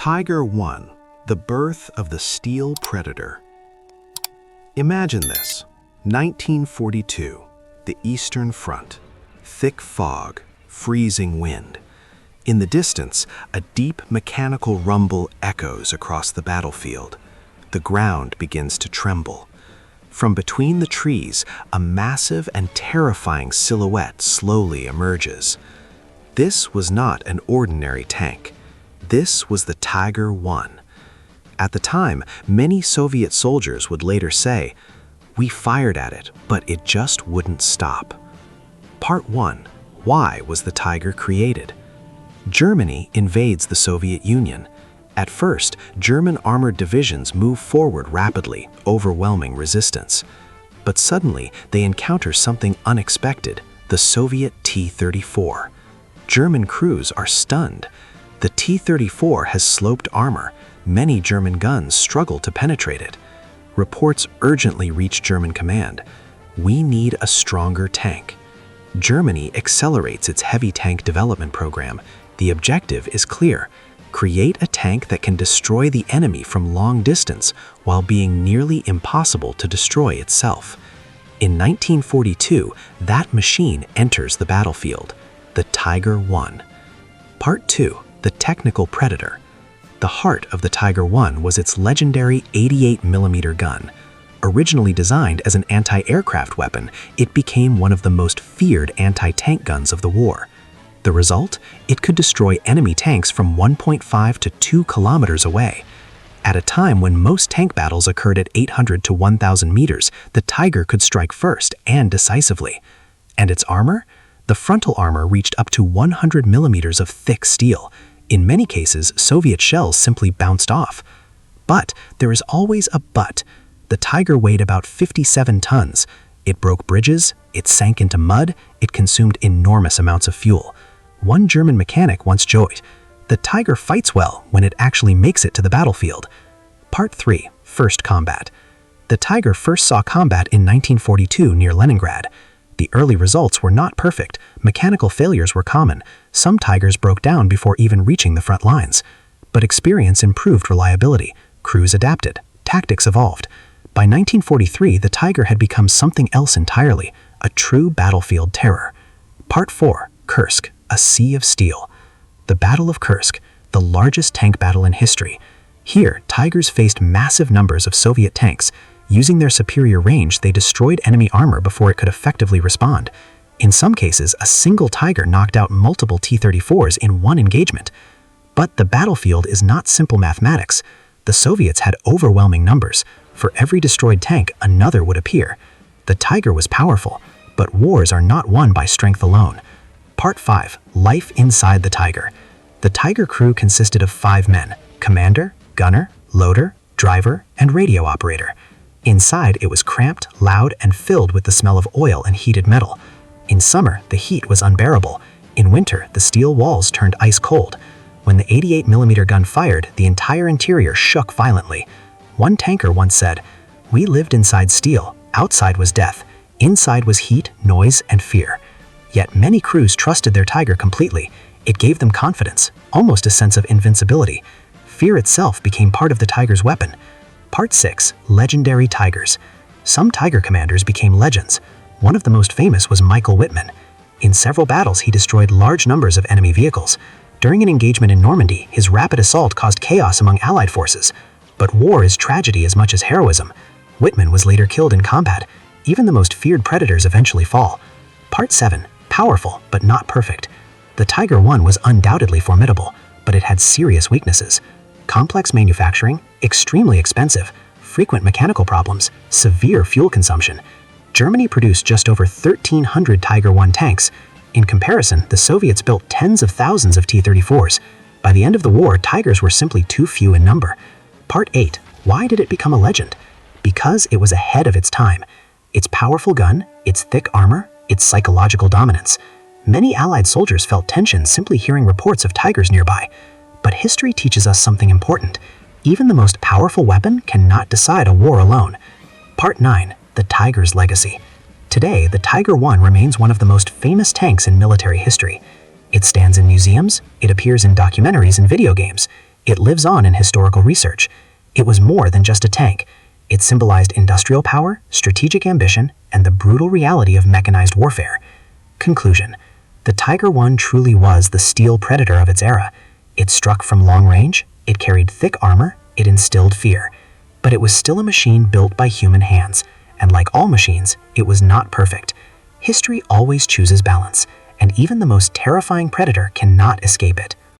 Tiger 1, the birth of the steel predator. Imagine this, 1942, the Eastern Front, thick fog, freezing wind. In the distance, a deep mechanical rumble echoes across the battlefield. The ground begins to tremble. From between the trees, a massive and terrifying silhouette slowly emerges. This was not an ordinary tank. This was the Tiger 1. At the time, many Soviet soldiers would later say, "We fired at it, but it just wouldn't stop." Part 1. Why was the Tiger created? Germany invades the Soviet Union. At first, German armored divisions move forward rapidly, overwhelming resistance. But suddenly, they encounter something unexpected, the Soviet T-34. German crews are stunned. The T-34 has sloped armor. Many German guns struggle to penetrate it. Reports urgently reach German command. We need a stronger tank. Germany accelerates its heavy tank development program. The objective is clear: create a tank that can destroy the enemy from long distance while being nearly impossible to destroy itself. In 1942, that machine enters the battlefield, the Tiger 1. Part 2. The technical predator. The heart of the Tiger 1 was its legendary 88mm gun. Originally designed as an anti-aircraft weapon, it became one of the most feared anti-tank guns of the war. The result? It could destroy enemy tanks from 1.5 to 2 kilometers away. At a time when most tank battles occurred at 800 to 1,000 meters, the Tiger could strike first and decisively. And its armor? The frontal armor reached up to 100 millimeters of thick steel. In many cases, Soviet shells simply bounced off. But there is always a but. The Tiger weighed about 57 tons. It broke bridges, it sank into mud, it consumed enormous amounts of fuel. One German mechanic once joked, "The Tiger fights well when it actually makes it to the battlefield." Part 3. First combat. The Tiger first saw combat in 1942 near Leningrad. The early results were not perfect. Mechanical failures were common. Some Tigers broke down before even reaching the front lines. But experience improved reliability. Crews adapted. Tactics evolved. By 1943, the Tiger had become something else entirely, a true battlefield terror. Part 4. Kursk, a sea of steel. The Battle of Kursk, the largest tank battle in history. Here, Tigers faced massive numbers of Soviet tanks. Using their superior range, they destroyed enemy armor before it could effectively respond. In some cases, a single Tiger knocked out multiple T-34s in one engagement. But the battlefield is not simple mathematics. The Soviets had overwhelming numbers. For every destroyed tank, another would appear. The Tiger was powerful, but wars are not won by strength alone. Part 5. Life inside the Tiger. The Tiger crew consisted of 5 men: commander, gunner, loader, driver, and radio operator. Inside, it was cramped, loud, and filled with the smell of oil and heated metal. In summer, the heat was unbearable. In winter, the steel walls turned ice cold. When the 88mm gun fired, the entire interior shook violently. One tanker once said, "We lived inside steel. Outside was death. Inside was heat, noise, and fear." Yet many crews trusted their Tiger completely. It gave them confidence, almost a sense of invincibility. Fear itself became part of the Tiger's weapon. Part 6. Legendary Tigers. Some Tiger commanders became legends. One of the most famous was Michael Wittmann. In several battles, he destroyed large numbers of enemy vehicles. During an engagement in Normandy, his rapid assault caused chaos among Allied forces. But war is tragedy as much as heroism. Wittmann was later killed in combat. Even the most feared predators eventually fall. Part 7. Powerful, but not perfect. The Tiger 1 was undoubtedly formidable, but it had serious weaknesses. Complex manufacturing, extremely expensive, frequent mechanical problems, severe fuel consumption. Germany produced just over 1,300 Tiger 1 tanks. In comparison, the Soviets built tens of thousands of T-34s. By the end of the war, Tigers were simply too few in number. Part 8. Why did it become a legend? Because it was ahead of its time. Its powerful gun, its thick armor, its psychological dominance. Many Allied soldiers felt tension simply hearing reports of Tigers nearby. But history teaches us something important. Even the most powerful weapon cannot decide a war alone. Part 9. The Tiger's legacy. Today, the Tiger 1 remains one of the most famous tanks in military history. It stands in museums, it appears in documentaries and video games. It lives on in historical research. It was more than just a tank. It symbolized industrial power, strategic ambition, and the brutal reality of mechanized warfare. Conclusion. The Tiger I truly was the steel predator of its era. It struck from long range, it carried thick armor, it instilled fear. But it was still a machine built by human hands, and like all machines, it was not perfect. History always chooses balance, and even the most terrifying predator cannot escape it.